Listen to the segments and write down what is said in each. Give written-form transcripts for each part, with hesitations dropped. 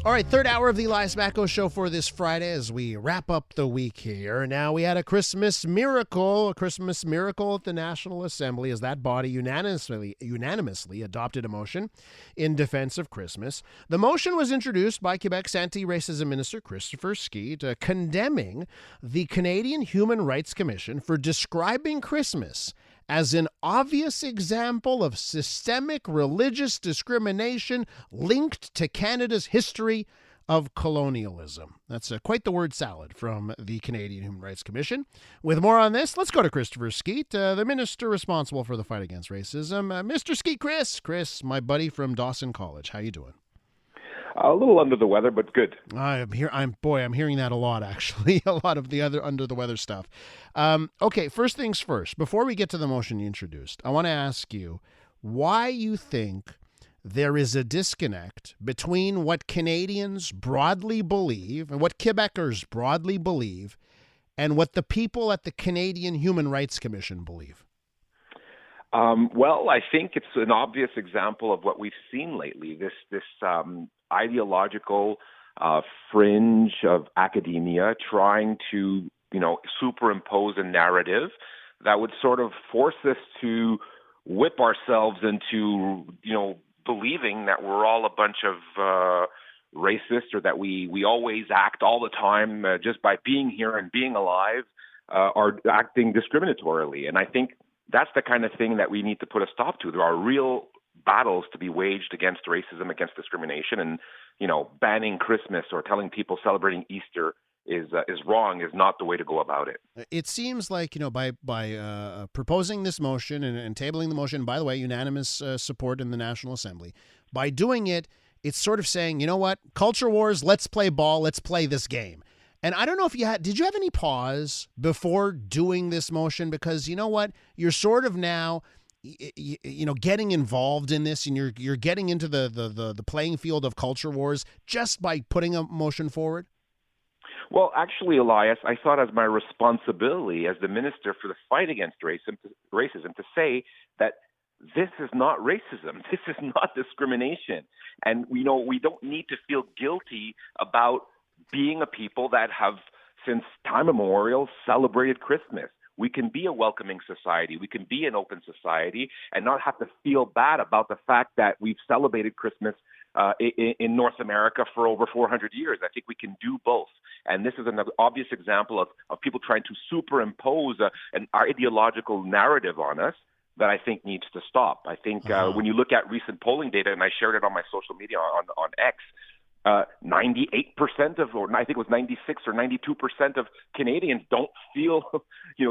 All right, third hour of the Elias Macco Show for this Friday as we wrap up the week here. Now, we had a Christmas miracle at the National Assembly as that body unanimously adopted a motion in defense of Christmas. The motion was introduced by Quebec's anti-racism minister, Christopher Skeete, condemning the Canadian Human Rights Commission for describing Christmas as an obvious example of systemic religious discrimination linked to Canada's history of colonialism. That's quite the word salad from the Canadian Human Rights Commission. With more on this, let's go to Christopher Skeete, the minister responsible for the fight against racism. Mr. Skeete, Chris, my buddy from Dawson College. How you doing? A little under the weather, but good. I'm hearing that a lot, actually. A lot of the other under the weather stuff. Okay, first things first. Before we get to the motion you introduced, I want to ask you why you think there is a disconnect between what Canadians broadly believe and what Quebecers broadly believe and what the people at the Canadian Human Rights Commission believe. Well, I think it's an obvious example of what we've seen lately. This ideological fringe of academia trying to, superimpose a narrative that would sort of force us to whip ourselves into, believing that we're all a bunch of racists or that we always act all the time just by being here and being alive are acting discriminatorily. And I think that's the kind of thing that we need to put a stop to. There are real battles to be waged against racism, against discrimination, and banning Christmas or telling people celebrating Easter is wrong is not the way to go about it. It seems like by proposing this motion and tabling the motion, by the way, unanimous support in the National Assembly. By doing it, it's sort of saying, you know what, culture wars, let's play ball, let's play this game. And I don't know if did you have any pause before doing this motion? Because you know what, you're sort of now, getting involved in this, and you're getting into the playing field of culture wars just by putting a motion forward. Well, actually, Elias, I thought as my responsibility as the minister for the fight against racism to say that this is not racism. This is not discrimination. And, we don't need to feel guilty about being a people that have, since time immemorial, celebrated Christmas. We can be a welcoming society. We can be an open society and not have to feel bad about the fact that we've celebrated Christmas in North America for over 400 years. I think we can do both. And this is an obvious example of people trying to superimpose an ideological narrative on us that I think needs to stop. I think when you look at recent polling data, and I shared it on my social media on X, 98% of, or I think it was 96 or 92% of Canadians don't feel,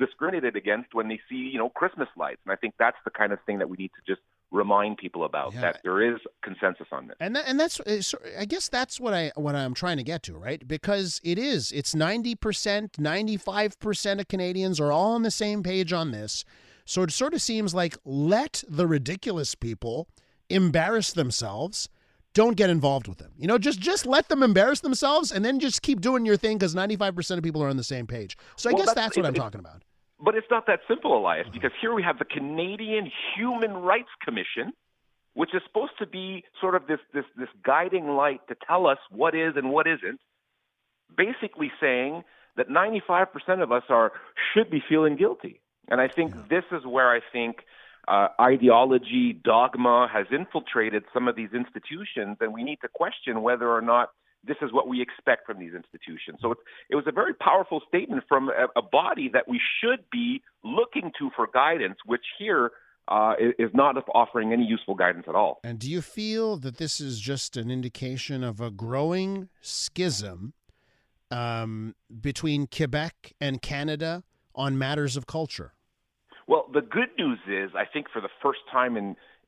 discriminated against when they see, Christmas lights. And I think that's the kind of thing that we need to just remind people about, that there is consensus on this. And that's, I guess that's what I'm trying to get to, right? Because it's 90%, 95% of Canadians are all on the same page on this. So it sort of seems like let the ridiculous people embarrass themselves. Don't get involved with them. Just let them embarrass themselves and then just keep doing your thing because 95% of people are on the same page. So I guess that's what I'm talking about. But it's not that simple, Elias, because here we have the Canadian Human Rights Commission, which is supposed to be sort of this guiding light to tell us what is and what isn't, basically saying that 95% of us should be feeling guilty. And I think this is where I think ideology, dogma has infiltrated some of these institutions, and we need to question whether or not this is what we expect from these institutions. So it was a very powerful statement from a body that we should be looking to for guidance, which here is not offering any useful guidance at all. And do you feel that this is just an indication of a growing schism between Quebec and Canada on matters of culture? Well, the good news is, I think for the first time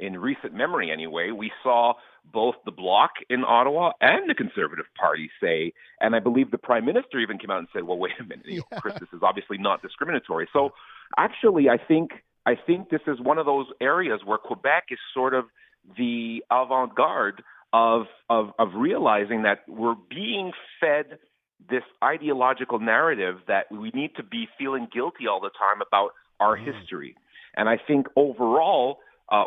in recent memory anyway, we saw both the Bloc in Ottawa and the Conservative Party say, and I believe the Prime Minister even came out and said, well, wait a minute, Christmas is obviously not discriminatory. So actually, I think this is one of those areas where Quebec is sort of the avant-garde of realizing that we're being fed this ideological narrative that we need to be feeling guilty all the time about our history. And I think overall,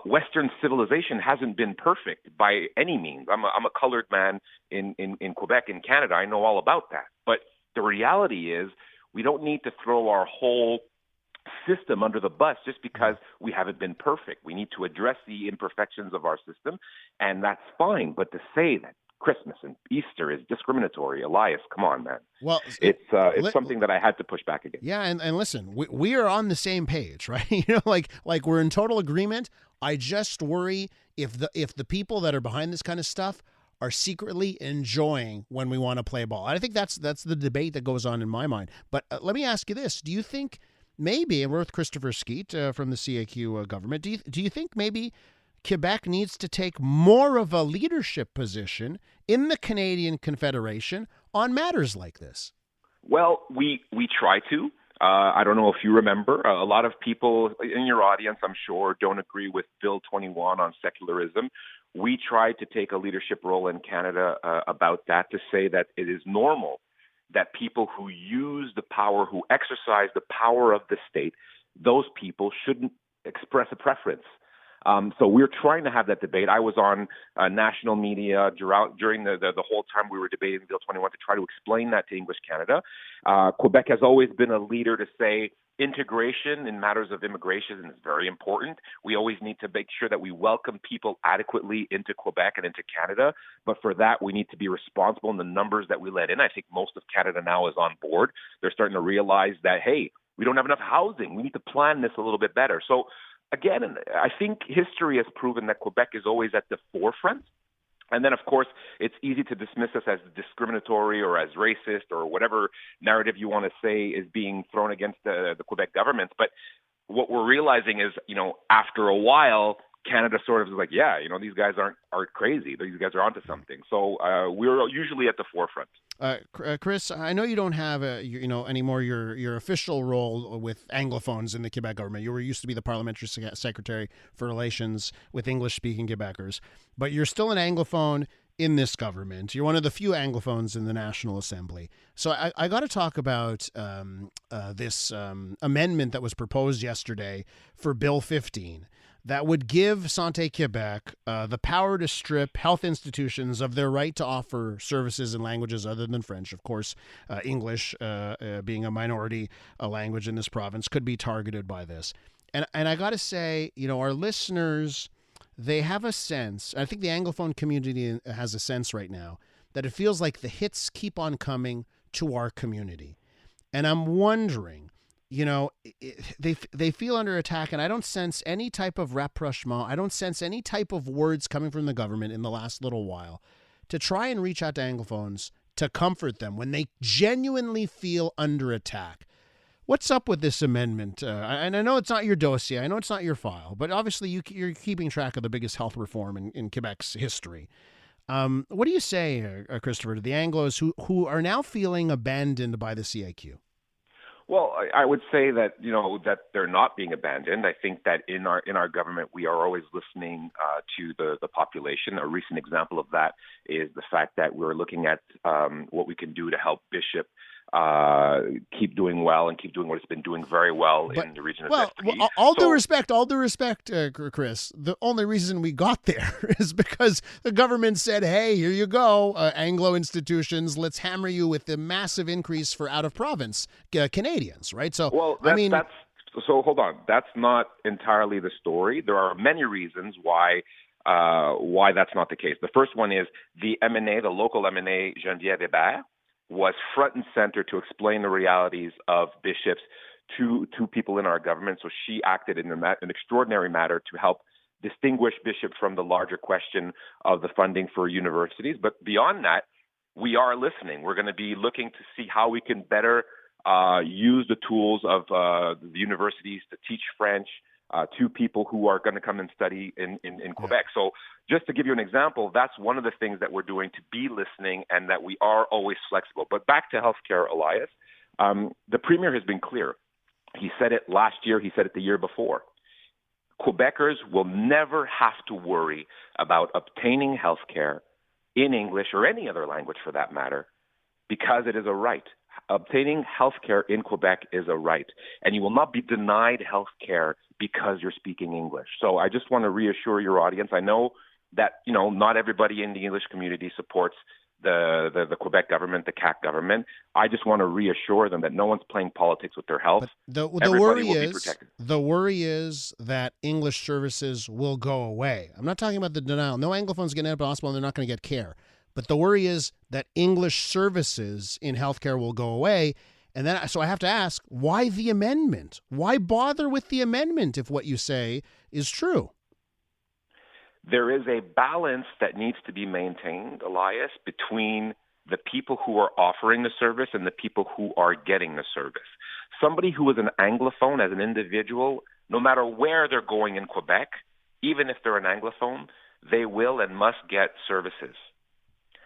Western civilization hasn't been perfect by any means. I'm a colored man in Quebec, in Canada. I know all about that. But the reality is we don't need to throw our whole system under the bus just because we haven't been perfect. We need to address the imperfections of our system, and that's fine. But to say that Christmas and Easter is discriminatory, Elias, come on, man. Well, It's something that I had to push back against. Yeah, and listen, we are on the same page, right? Like we're in total agreement. I just worry if the people that are behind this kind of stuff are secretly enjoying when we want to play ball. And I think that's the debate that goes on in my mind. But let me ask you this: do you think maybe, and we're with Christopher Skeete from the CAQ government, do you think maybe Quebec needs to take more of a leadership position in the Canadian Confederation on matters like this? Well, we try to. I don't know if you remember, a lot of people in your audience, I'm sure, don't agree with Bill 21 on secularism. We tried to take a leadership role in Canada about that, to say that it is normal that people who use the power, who exercise the power of the state, those people shouldn't express a preference. So we're trying to have that debate. I was on national media during the whole time we were debating Bill 21 to try to explain that to English Canada. Quebec has always been a leader to say integration in matters of immigration is very important. We always need to make sure that we welcome people adequately into Quebec and into Canada. But for that, we need to be responsible in the numbers that we let in. I think most of Canada now is on board. They're starting to realize that, hey, we don't have enough housing. We need to plan this a little bit better. So again, I think history has proven that Quebec is always at the forefront. And then, of course, it's easy to dismiss us as discriminatory or as racist or whatever narrative you want to say is being thrown against the Quebec government. But what we're realizing is, after a while, Canada sort of is like, yeah, these guys aren't crazy. These guys are onto something. So we're usually at the forefront. Chris, I know you don't have anymore your official role with Anglophones in the Quebec government. You used to be the parliamentary secretary for relations with English-speaking Quebecers, but you're still an Anglophone in this government. You're one of the few Anglophones in the National Assembly. So I got to talk about this amendment that was proposed yesterday for Bill 15. That would give Santé Québec the power to strip health institutions of their right to offer services in languages other than French. Of course, English, being a minority language in this province, could be targeted by this. And I got to say, our listeners, they have a sense, I think the Anglophone community has a sense right now, that it feels like the hits keep on coming to our community. And I'm wondering, they feel under attack, and I don't sense any type of rapprochement. I don't sense any type of words coming from the government in the last little while to try and reach out to Anglophones to comfort them when they genuinely feel under attack. What's up with this amendment? And I know it's not your dossier. I know it's not your file, but obviously you're keeping track of the biggest health reform in Quebec's history. What do you say, Christopher, to the Anglos who are now feeling abandoned by the CAQ? Well, I would say that that they're not being abandoned. I think that in our government we are always listening to the population. A recent example of that is the fact that we're looking at what we can do to help Bishop keep doing well and keep doing what it's been doing very well in the region of Skeete. All due respect, Chris. The only reason we got there is because the government said, "Hey, here you go, Anglo institutions. Let's hammer you with the massive increase for out-of-province Canadians." Right? So, so hold on. That's not entirely the story. There are many reasons why that's not the case. The first one is the MNA, the local MNA, Geneviève Hébert, was front and center to explain the realities of bishops to people in our government. So she acted in an extraordinary manner to help distinguish Bishop from the larger question of the funding for universities. But beyond that, we are listening. We're going to be looking to see how we can better use the tools of the universities to teach French to people who are going to come and study in Quebec. So just to give you an example, that's one of the things that we're doing, to be listening, and that we are always flexible. But back to healthcare, Elias, the Premier has been clear. He said it last year. He said it the year before. Quebecers will never have to worry about obtaining healthcare in English or any other language for that matter, because it is a right. Obtaining healthcare in Quebec is a right, and you will not be denied healthcare because you're speaking English. So I just want to reassure your audience. I know that, not everybody in the English community supports the Quebec government, the CAQ government. I just want to reassure them that no one's playing politics with their health. But the Everybody worry will be is protected. the worry is that English services will go away. I'm not talking about the denial. No Anglophones get out of the hospital and they're not going to get care. But the worry is that English services in healthcare will go away. And then, so I have to ask, why the amendment? Why bother with the amendment if what you say is true? There is a balance that needs to be maintained, Elias, between the people who are offering the service and the people who are getting the service. Somebody who is an Anglophone as an individual, no matter where they're going in Quebec, even if they're an Anglophone, they will and must get services.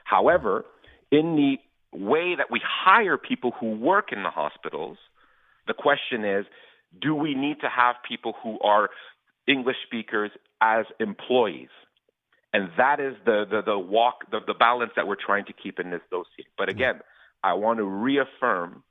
However, in the way that we hire people who work in the hospitals, the question is, do we need to have people who are English speakers as employees? And that is the balance that we're trying to keep in this dossier. But again, I want to reaffirm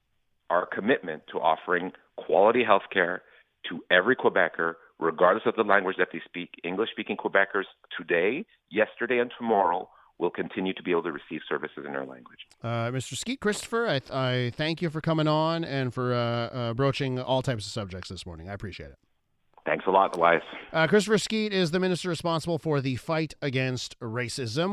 our commitment to offering quality health care to every Quebecer, regardless of the language that they speak. English-speaking Quebecers today, yesterday, and tomorrow will continue to be able to receive services in their language. Mr. Skeete, Christopher, I thank you for coming on and for broaching all types of subjects this morning. I appreciate it. Thanks a lot, Elias. Christopher Skeete is the minister responsible for the fight against racism.